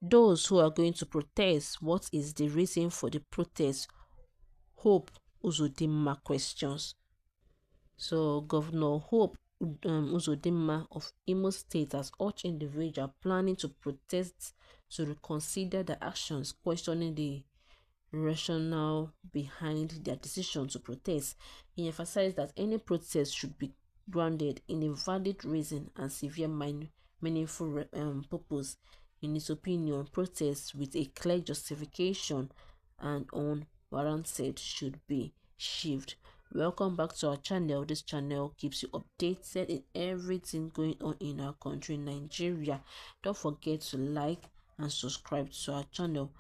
Those who are going to protest, what is the reason for the protest? Hope UZODINMA questions. So Governor Hope UZODINMA of Imo State has urged individuals planning to protest to reconsider their actions, questioning the rationale behind their decision to protest. He emphasized that any protest should be grounded in a valid reason and severe meaningful purpose. In his opinion, protests with a clear justification and unwarranted should be shelved. Welcome back to our channel. This channel keeps you updated in everything going on in our country, Nigeria. Don't forget to like and subscribe to our channel.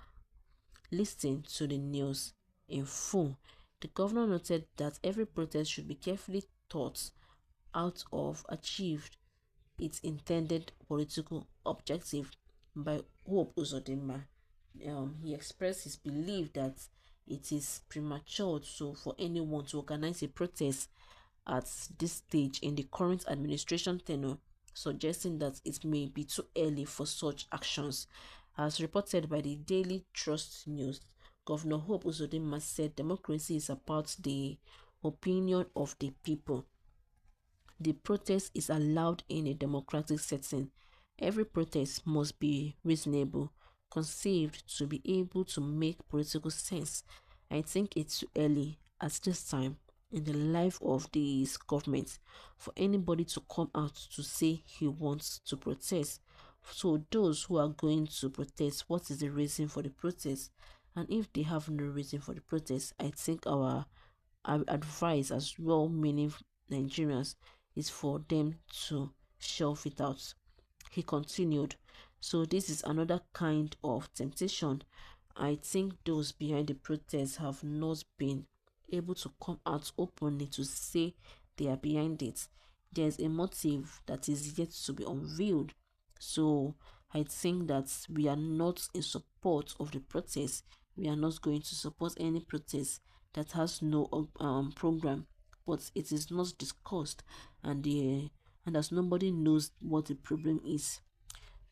Listen to the news in full. The governor noted that every protest should be carefully thought out of achieved its intended political objective by Hope UZODINMA. He expressed his belief that it is premature for anyone to organize a protest at this stage in the current administration tenure, suggesting that it may be too early for such actions. As reported by the Daily Trust News, Governor Hope UZODINMA said democracy is about the opinion of the people. The protest is allowed in a democratic setting. Every protest must be reasonable, conceived to be able to make political sense. I think it's too early at this time in the life of this government for anybody to come out to say he wants to protest. So those who are going to protest, what is the reason for the protest? And if they have no reason for the protest, I think our advice as well-meaning Nigerians is for them to shelve it out. He continued, so this is another kind of temptation. I think those behind the protest have not been able to come out openly to say they are behind it. There's a motive that is yet to be unveiled. So I think that we are not in support of the protest. We are not going to support any protest that has no program, but it is not discussed, and as nobody knows what the problem is.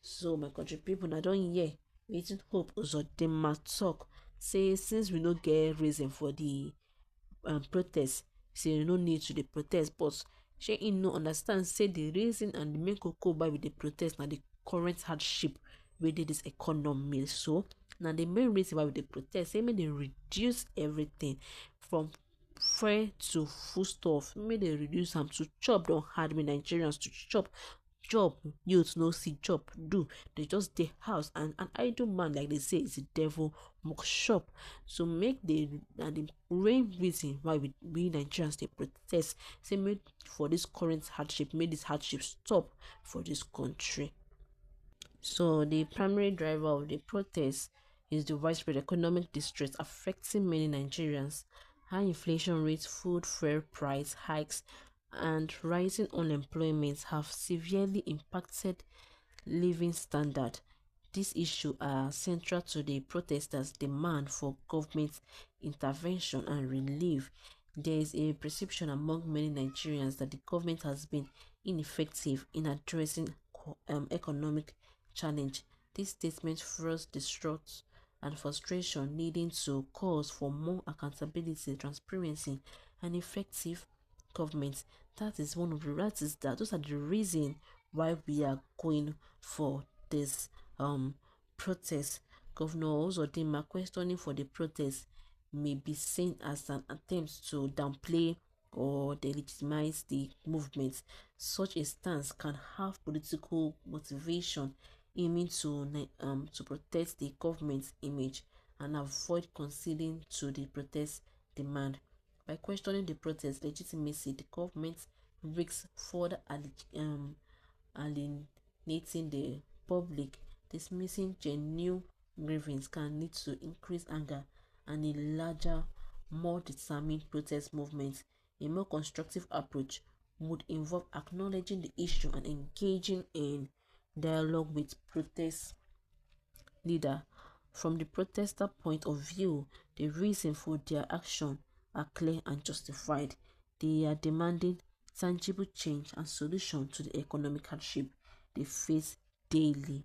So my country people, I don't hear wetin Hope UZODINMA talk say since we no get reason for the protest, say no need to the protest, but shey im no understand say the reason and the main koko why we dey protest na the current hardship wey dey this economy. So na the main reason why we dey protest, say make they reduce everything from fuel to foodstuff, make they reduce am. To chop don hard me Nigerians, to chop job youth no see job do, they just dey house, and an idle man, like they say, is the devil workshop. So make the main reason why we Nigerians dey protest, say make for this current hardship, make this hardship stop for this country. So the primary driver of the protest is the widespread economic distress affecting many Nigerians. High inflation rates, food fuel price hikes, and rising unemployment have severely impacted living standard. These issues are central to the protesters' demand for government intervention and relief. There is a perception among many Nigerians that the government has been ineffective in addressing economic challenge. This statement fuels distrust and frustration, leading to calls for more accountability, transparency, and effective government. That is one of the reasons, that those are the reason why we are going for this protest. Governor UZODINMA questioning for the protest may be seen as an attempt to downplay or delegitimize the movement. Such a stance can have political motivation, aiming to protect the government's image and avoid conceding to the protest demand. By questioning the protest legitimacy, the government risks further alienating the public. Dismissing genuine grievance can lead to increased anger and a larger, more determined protest movement. A more constructive approach would involve acknowledging the issue and engaging in dialogue with protest leader. From the protester point of view, the reason for their action are clear and justified. They are demanding tangible change and solution to the economic hardship they face daily.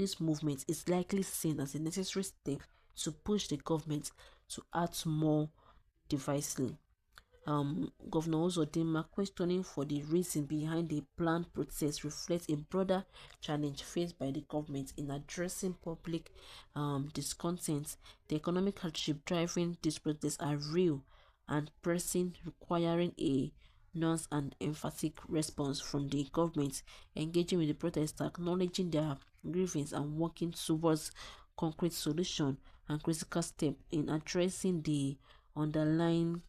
this movement is likely seen as a necessary step to push the government to act more decisively. Governor UZODINMA questioning for the reason behind the planned protest reflects a broader challenge faced by the government in addressing public discontent. The economic hardship driving these protests are real and pressing, requiring a nuanced and emphatic response from the government, engaging with the protesters, acknowledging their grievance and working towards concrete solution and critical step in addressing the underlying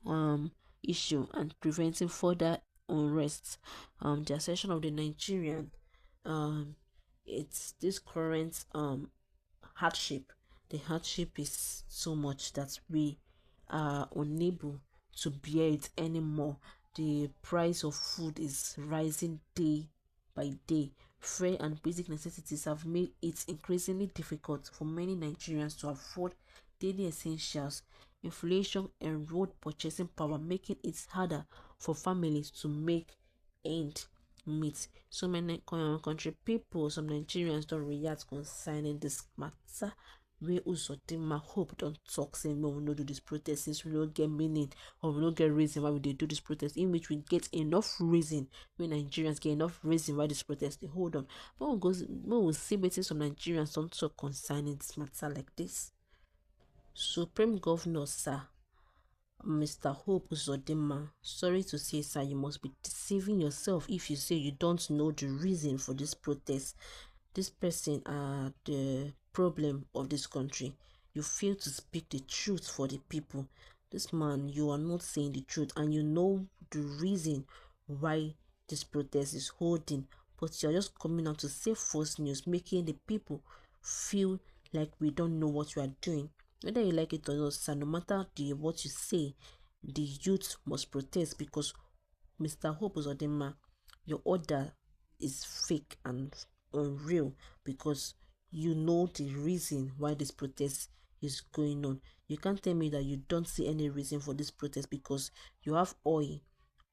um issue and preventing further unrest. The assertion of the Nigerian, um it's this current hardship. The hardship is so much that we are unable to bear it anymore. The price of food is rising day by day. Fare and basic necessities have made it increasingly difficult for many Nigerians to afford daily essentials. Inflation erodes purchasing power, making it harder for families to make end meet. So many country people, some Nigerians don't react concerning this matter. We UZODINMA hope don't talk say we will not do this protest since we don't get meaning or we don't get reason why we they do this protest, in which we get enough reason, we Nigerians get enough reason why this protest they hold on. But we will see better some Nigerians don't talk concerning this matter like this. Supreme Governor Sir Mr. Hope UZODINMA, sorry to say, sir, you must be deceiving yourself if you say you don't know the reason for this protest. This person are the problem of this country. You fail to speak the truth for the people. This man, you are not saying the truth, and you know the reason why this protest is holding, but you're just coming out to say false news, making the people feel like we don't know what you are doing. Whether you like it or not, sir, no matter what you say, the youth must protest because Mr. Hope UZODINMA, your order is fake and unreal because you know the reason why this protest is going on. You can't tell me that you don't see any reason for this protest because you have oil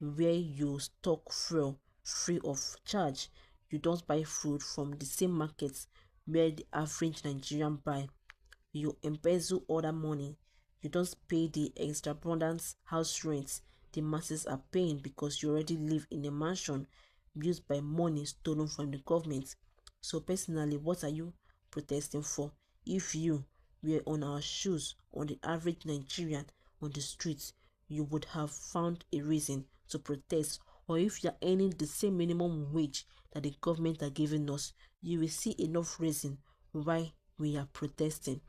where you stock fuel free of charge. You don't buy food from the same markets where the average Nigerian buy. You embezzle other money. You don't pay the extravagant house rent the masses are paying because you already live in a mansion built by money stolen from the government. So personally, what are you protesting for? If you were on our shoes, on the average Nigerian on the streets, you would have found a reason to protest. Or if you are earning the same minimum wage that the government are giving us, you will see enough reason why we are protesting.